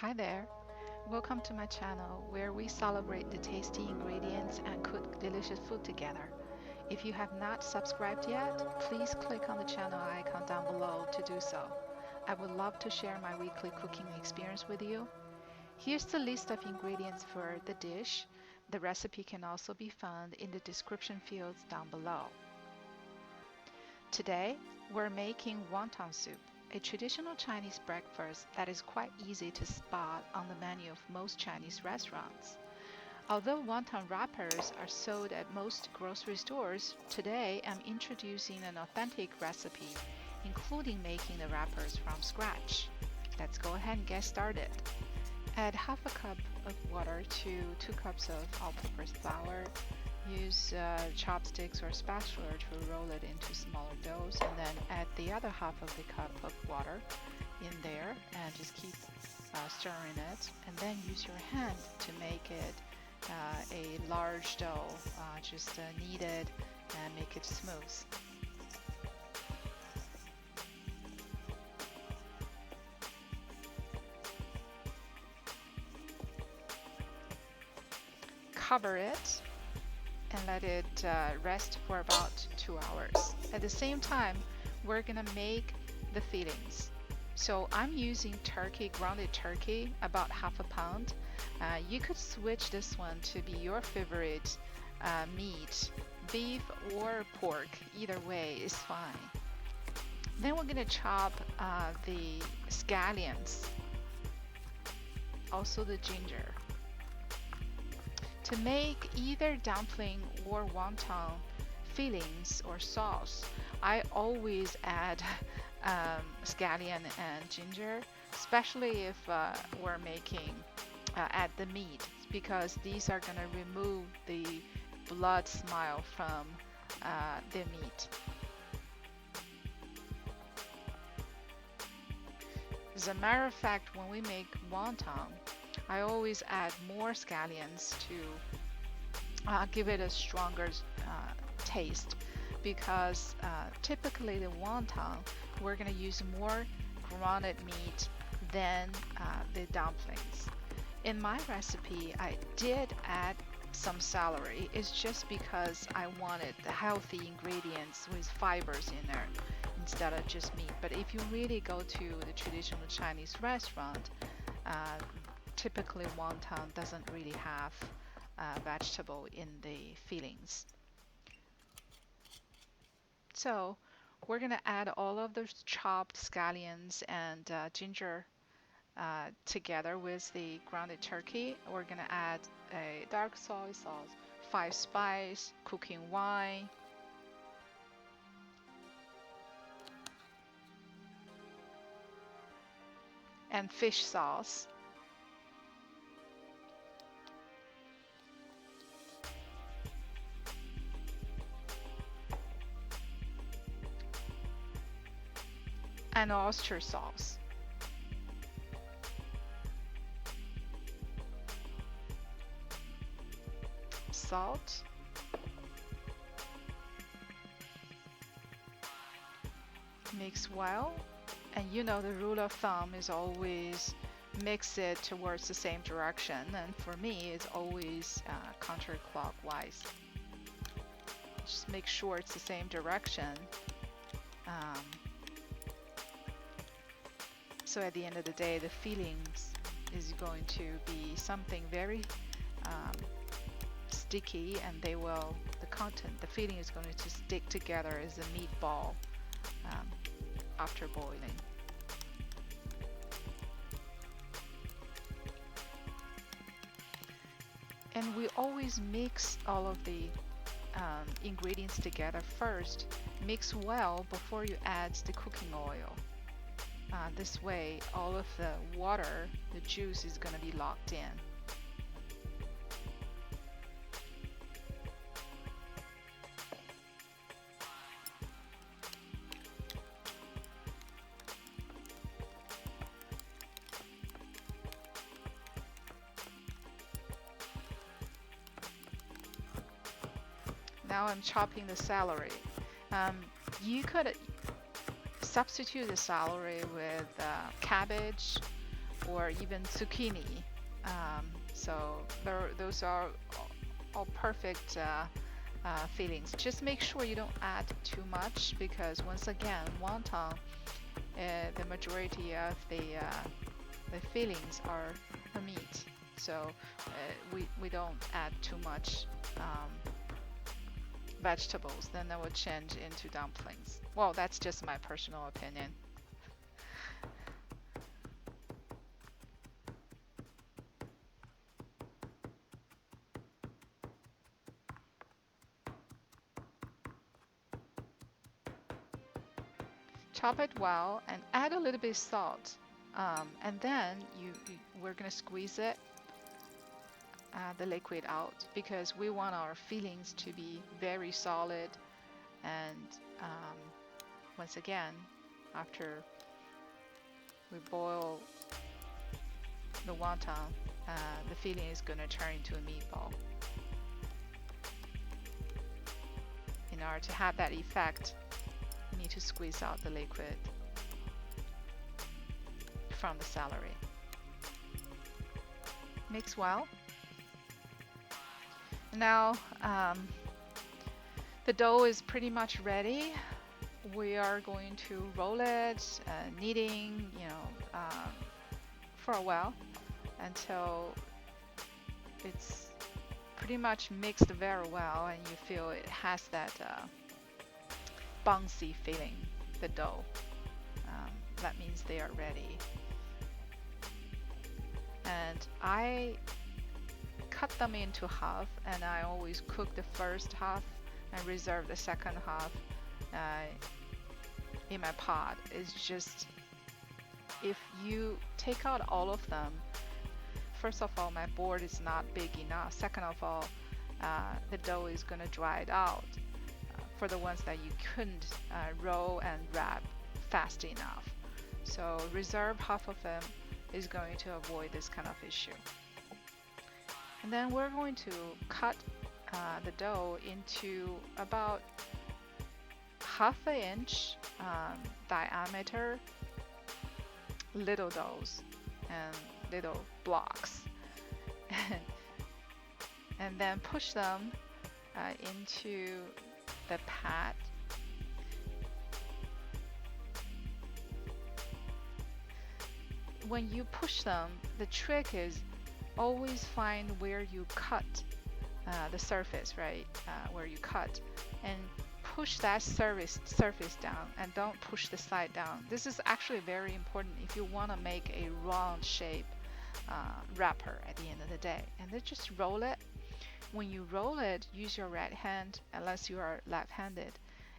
Hi there. Welcome to my channel where we celebrate the tasty ingredients and cook delicious food together. If you have not subscribed yet, please click on the channel icon down below to do so. I would love to share my weekly cooking experience with you. Here's the list of ingredients for the dish. The recipe can also be found in the description fields down below. Today, we're making wonton soup, a traditional Chinese breakfast that is quite easy to spot on the menu of most Chinese restaurants. Although wonton wrappers are sold at most grocery stores, today I'm introducing an authentic recipe, including making the wrappers from scratch. Let's go ahead and get started. Add half a cup of water to 2 cups of all-purpose flour. Use chopsticks or spatula to roll it into smaller doughs, and then add the other half of the cup of water in there and just keep stirring it, and then use your hand to make it a large dough. Just knead it and make it smooth. Cover it and let it rest for about 2 hours. At the same time, we're gonna make the fillings. So I'm using grounded turkey, about half a pound. You could switch this one to be your favorite meat, beef or pork, either way is fine. Then we're gonna chop the scallions, also the ginger. To make either dumpling or wonton fillings or sauce, I always add scallion and ginger, especially if we're making add the meat, because these are going to remove the blood smell from the meat. As a matter of fact, when we make wonton, I always add more scallions to give it a stronger taste, because typically the wonton, we're going to use more grounded meat than the dumplings. In my recipe, I did add some celery. It's just because I wanted the healthy ingredients with fibers in there instead of just meat. But if you really go to the traditional Chinese restaurant, typically wonton doesn't really have vegetable in the fillings. So we're going to add all of those chopped scallions and ginger together with the grounded turkey. We're going to add a dark soy sauce, 5 spice, cooking wine, and fish sauce. And oyster sauce. Salt. Mix well. And you know the rule of thumb is always mix it towards the same direction. And for me, it's always counterclockwise. Just make sure it's the same direction. So at the end of the day, the fillings is going to be something very sticky, and the filling is going to stick together as a meatball after boiling. And we always mix all of the ingredients together first. Mix well before you add the cooking oil. This way, all of the water, the juice is going to be locked in. Now I'm chopping the celery. You could substitute the celery with cabbage or even zucchini. So those are all perfect fillings. Just make sure you don't add too much because once again, wonton, the majority of the fillings are meat. So we don't add too much vegetables, then that will change into dumplings. Well, that's just my personal opinion. Chop it well and add a little bit of salt. And then we're gonna squeeze it, the liquid out because we want our fillings to be very solid. And once again, after we boil the wonton, the filling is gonna turn into a meatball. In order to have that effect, you need to squeeze out the liquid from the celery. Mix well. Now the dough is pretty much ready. We are going to roll it, kneading, for a while until it's pretty much mixed very well and you feel it has that bouncy feeling, the dough. That means they are ready. And I cut them into half, and I always cook the first half and reserve the second half in my pot. It's just, if you take out all of them, first of all, my board is not big enough. Second of all, the dough is going to dry it out for the ones that you couldn't roll and wrap fast enough. So reserve half of them is going to avoid this kind of issue. And then we're going to cut the dough into about ½ inch diameter little doughs and little blocks. And then push them into the pat. When you push them, the trick is always find where you cut the surface, right? Where you cut, and push that surface down, and don't push the side down. This is actually very important if you want to make a round shape wrapper at the end of the day. And then just roll it. When you roll it, use your right hand unless you are left-handed,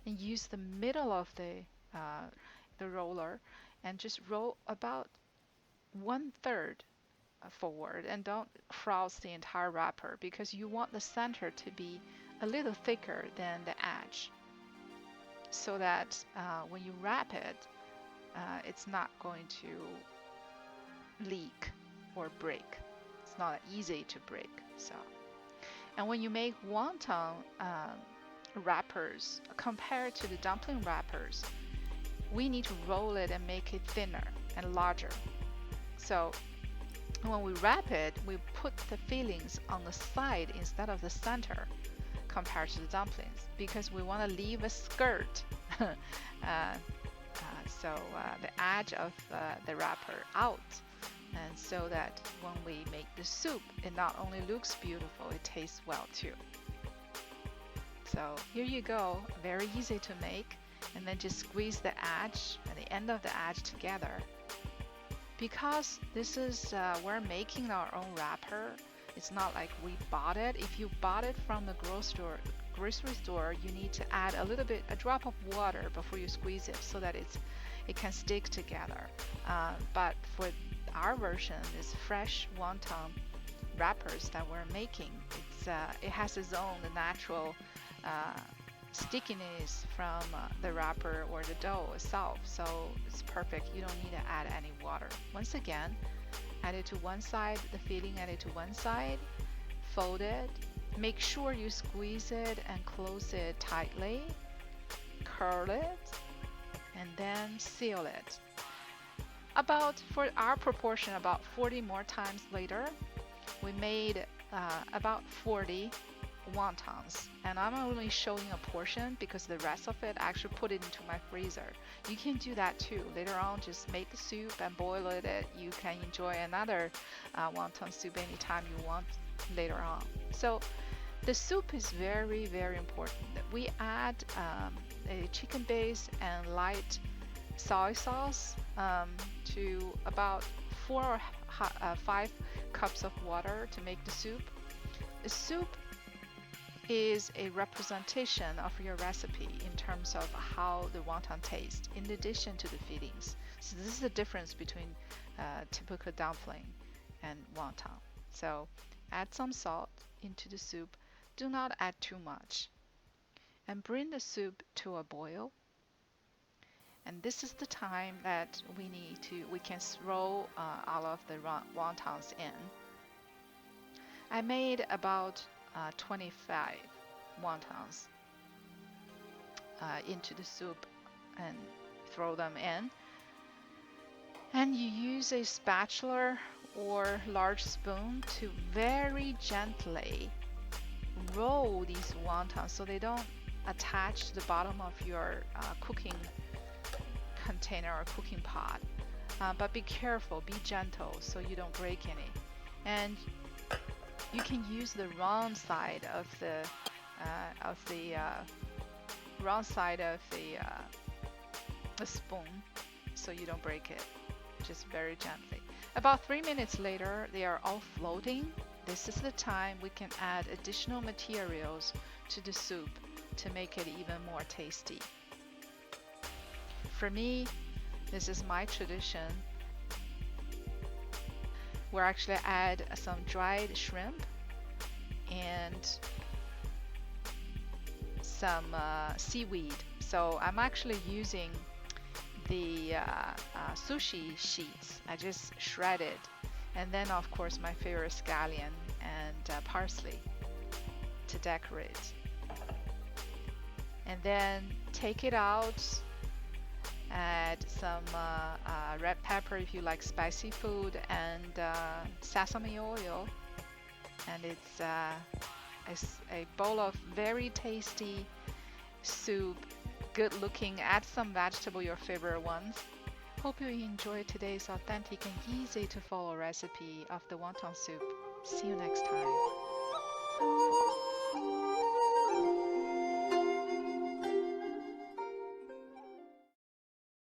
and use the middle of the roller and just roll about 1/3 forward, and don't cross the entire wrapper because you want the center to be a little thicker than the edge, so that when you wrap it, it's not going to leak or break. It's not easy to break. And when you make wonton wrappers compared to the dumpling wrappers, we need to roll it and make it thinner and larger. So when we wrap it, we put the fillings on the side instead of the center compared to the dumplings, because we want to leave a skirt. So the edge of the wrapper out, and so that when we make the soup, it not only looks beautiful, it tastes well too. So here you go, very easy to make. And then just squeeze the edge and the end of the edge together. Because this is we're making our own wrapper, it's not like we bought it. If you bought it from the grocery store, you need to add a drop of water before you squeeze it, so that it can stick together. But for our version, is fresh wonton wrappers that we're making, it has its own natural stickiness from the wrapper or the dough itself, so it's perfect. You don't need to add any water. Once again, add it to one side, the filling, add it to one side, fold it, make sure you squeeze it and close it tightly, curl it, and then seal it. About, for our proportion, about 40 more times later, we made about 40 wontons, and I'm only showing a portion because the rest of it I actually put it into my freezer. You can do that too. Later on, just make the soup and boil it. You can enjoy another wonton soup anytime you want later on. So the soup is very, very important. We add a chicken base and light soy sauce to about 5 cups of water to make the soup. The soup is a representation of your recipe in terms of how the wonton tastes, in addition to the fillings. So this is the difference between typical dumpling and wonton. So add some salt into the soup. Do not add too much. And bring the soup to a boil. And this is the time that we can throw all of the wontons in. I made about 25 wontons into the soup and throw them in. And you use a spatula or large spoon to very gently roll these wontons so they don't attach to the bottom of your cooking container or cooking pot. But be careful, be gentle so you don't break any. And you can use the wrong side of the spoon so you don't break it. Just very gently. About 3 minutes later, they are all floating. This is the time we can add additional materials to the soup to make it even more tasty. For me, this is my tradition. We'll actually add some dried shrimp and some seaweed. So I'm actually using the sushi sheets. I just shredded, and then of course my favorite scallion and parsley to decorate. And then take it out, add some red pepper if you like spicy food, and sesame oil, and it's a bowl of very tasty soup, good looking. Add some vegetable, your favorite ones. Hope you enjoyed today's authentic and easy to follow recipe of the wonton soup. See you next time.